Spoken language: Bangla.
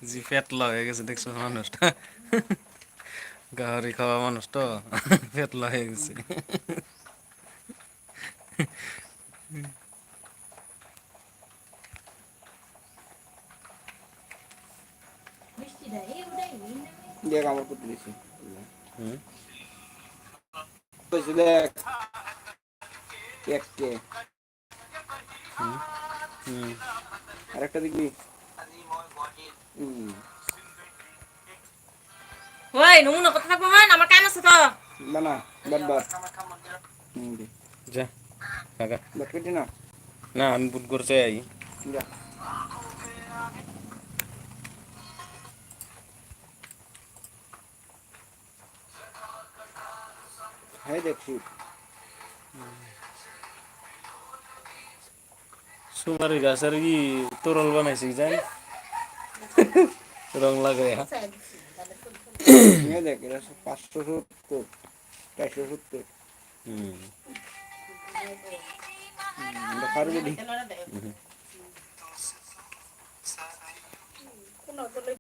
জি পেটলা হয়ে গেছে দেখছো মানুষটা, গাহরি খাওয়া মানুষ তো পেটলা হয়ে গেছে। দেখ আমার করতে দিছি হুম, দেখ একটে হুম। আরেকটা দেখবি। হুম ওই নমুনা কথা থাকবো হয় আমার কাম আছে তো। না না বাট বাট যা কাকা, বাট কেটে না না আমি বুট করতে আই। যা হ্যাঁ দেখছি সুপারি গাছের ই তরল বানাইছি জান, রং লাগাইয়া। হ্যাঁ দেখ এটা 570 470 হুম। পারবি কোন